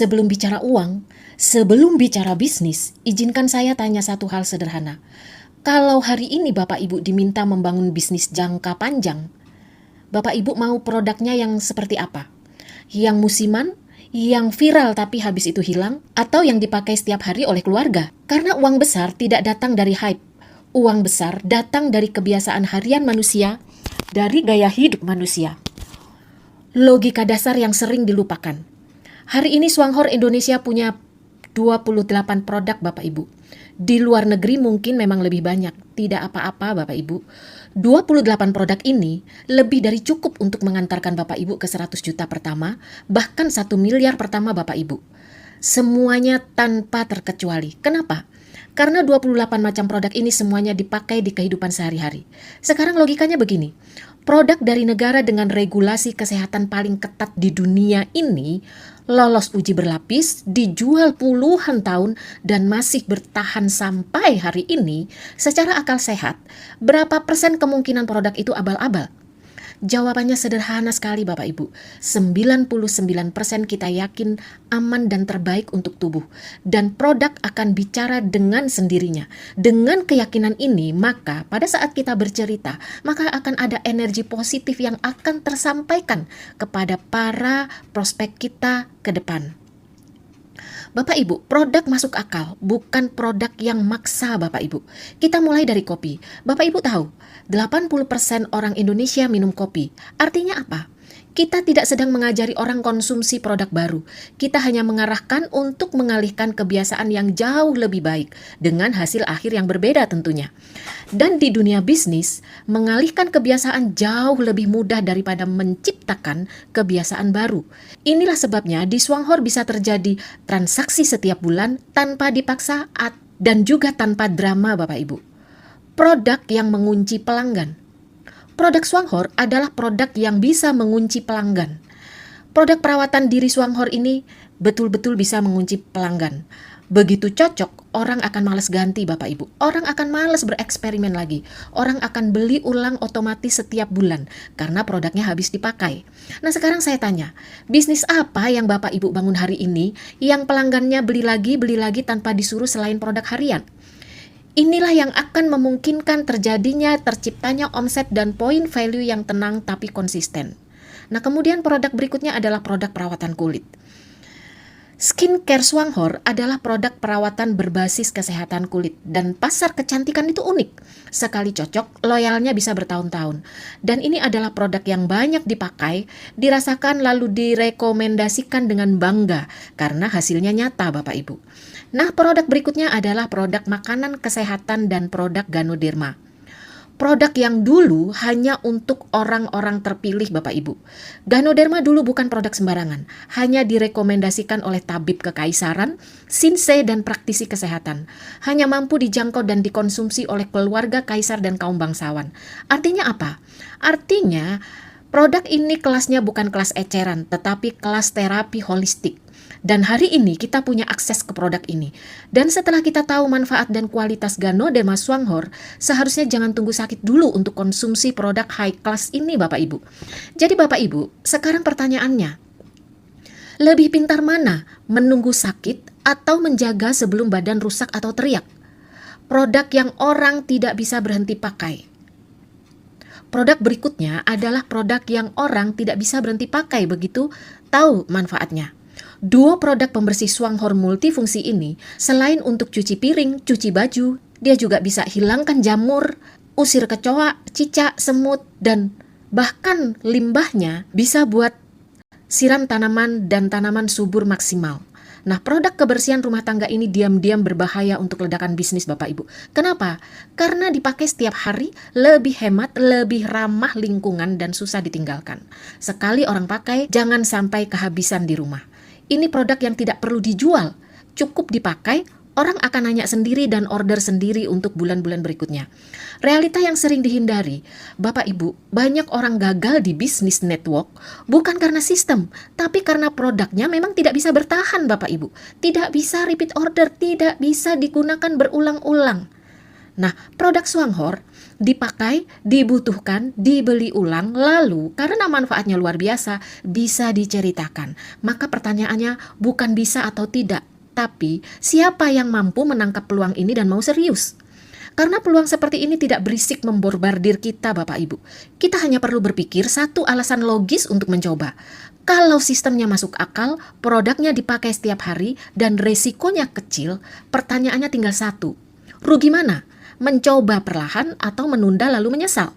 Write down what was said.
Sebelum bicara uang, sebelum bicara bisnis, izinkan saya tanya satu hal sederhana. Kalau hari ini Bapak Ibu diminta membangun bisnis jangka panjang, Bapak Ibu mau produknya yang seperti apa? Yang musiman, yang viral tapi habis itu hilang, atau yang dipakai setiap hari oleh keluarga? Karena uang besar tidak datang dari hype. Uang besar datang dari kebiasaan harian manusia, dari gaya hidup manusia. Logika dasar yang sering dilupakan. Hari ini Swanghor Indonesia punya 28 produk Bapak Ibu. Di luar negeri mungkin memang lebih banyak. Tidak apa-apa Bapak Ibu. 28 produk ini lebih dari cukup untuk mengantarkan Bapak Ibu ke 100 juta pertama, bahkan 1 miliar pertama Bapak Ibu. Semuanya tanpa terkecuali. Kenapa? Karena 28 macam produk ini semuanya dipakai di kehidupan sehari-hari. Sekarang logikanya begini. Produk dari negara dengan regulasi kesehatan paling ketat di dunia ini lolos uji berlapis, dijual puluhan tahun, dan masih bertahan sampai hari ini. Secara akal sehat, berapa persen kemungkinan produk itu abal-abal? Jawabannya sederhana sekali Bapak Ibu. 99% kita yakin aman dan terbaik untuk tubuh. Dan produk akan bicara dengan sendirinya. Dengan keyakinan ini, maka pada saat kita bercerita, maka akan ada energi positif yang akan tersampaikan kepada para prospek kita ke depan. Bapak Ibu, produk masuk akal, bukan produk yang maksa Bapak Ibu. Kita mulai dari kopi. Bapak Ibu tahu, 80% orang Indonesia minum kopi. Artinya apa? Kita tidak sedang mengajari orang konsumsi produk baru. Kita hanya mengarahkan untuk mengalihkan kebiasaan yang jauh lebih baik dengan hasil akhir yang berbeda tentunya. Dan di dunia bisnis, mengalihkan kebiasaan jauh lebih mudah daripada menciptakan kebiasaan baru. Inilah sebabnya di Swanghor bisa terjadi transaksi setiap bulan tanpa dipaksa dan juga tanpa drama Bapak Ibu. Produk yang mengunci pelanggan. Produk Swanghor adalah produk yang bisa mengunci pelanggan. Produk perawatan diri Swanghor ini betul-betul bisa mengunci pelanggan. Begitu cocok, orang akan malas ganti Bapak Ibu. Orang akan malas bereksperimen lagi. Orang akan beli ulang otomatis setiap bulan karena produknya habis dipakai. Nah sekarang saya tanya, bisnis apa yang Bapak Ibu bangun hari ini yang pelanggannya beli lagi tanpa disuruh selain produk harian? Inilah yang akan memungkinkan terciptanya omset dan poin value yang tenang tapi konsisten. Nah kemudian produk berikutnya adalah produk perawatan kulit. Skincare Swanghor adalah produk perawatan berbasis kesehatan kulit dan pasar kecantikan itu unik. Sekali cocok, loyalnya bisa bertahun-tahun. Dan ini adalah produk yang banyak dipakai, dirasakan lalu direkomendasikan dengan bangga karena hasilnya nyata Bapak Ibu. Nah, produk berikutnya adalah produk makanan kesehatan dan produk Ganoderma. Produk yang dulu hanya untuk orang-orang terpilih Bapak Ibu. Ganoderma dulu bukan produk sembarangan, hanya direkomendasikan oleh tabib kekaisaran, shinsei dan praktisi kesehatan. Hanya mampu dijangkau dan dikonsumsi oleh keluarga kaisar dan kaum bangsawan. Artinya apa? Artinya produk ini kelasnya bukan kelas eceran, tetapi kelas terapi holistik. Dan hari ini kita punya akses ke produk ini. Dan setelah kita tahu manfaat dan kualitas Ganoderma Swanghor, seharusnya jangan tunggu sakit dulu untuk konsumsi produk high class ini Bapak Ibu. Jadi Bapak Ibu, sekarang pertanyaannya, lebih pintar mana? Menunggu sakit atau menjaga sebelum badan rusak atau teriak? Produk yang orang tidak bisa berhenti pakai. Produk berikutnya adalah produk yang orang tidak bisa berhenti pakai, begitu tahu manfaatnya. Dua produk pembersih Swanghor multifungsi ini, selain untuk cuci piring, cuci baju, dia juga bisa hilangkan jamur, usir kecoa, cicak, semut, dan bahkan limbahnya bisa buat siram tanaman dan tanaman subur maksimal. Nah, produk kebersihan rumah tangga ini diam-diam berbahaya untuk ledakan bisnis Bapak Ibu. Kenapa? Karena dipakai setiap hari, lebih hemat, lebih ramah lingkungan, dan susah ditinggalkan. Sekali orang pakai, jangan sampai kehabisan di rumah. Ini produk yang tidak perlu dijual, cukup dipakai, orang akan nanya sendiri dan order sendiri untuk bulan-bulan berikutnya. Realita yang sering dihindari, Bapak Ibu, banyak orang gagal di bisnis network bukan karena sistem, tapi karena produknya memang tidak bisa bertahan Bapak Ibu. Tidak bisa repeat order, tidak bisa digunakan berulang-ulang. Nah, produk Swanghor dipakai, dibutuhkan, dibeli ulang, lalu karena manfaatnya luar biasa, bisa diceritakan. Maka pertanyaannya bukan bisa atau tidak, tapi siapa yang mampu menangkap peluang ini dan mau serius? Karena peluang seperti ini tidak berisik memborbardir kita, Bapak Ibu. Kita hanya perlu berpikir satu alasan logis untuk mencoba. Kalau sistemnya masuk akal, produknya dipakai setiap hari, dan resikonya kecil, pertanyaannya tinggal satu. Rugi mana? Mencoba perlahan atau menunda lalu menyesal?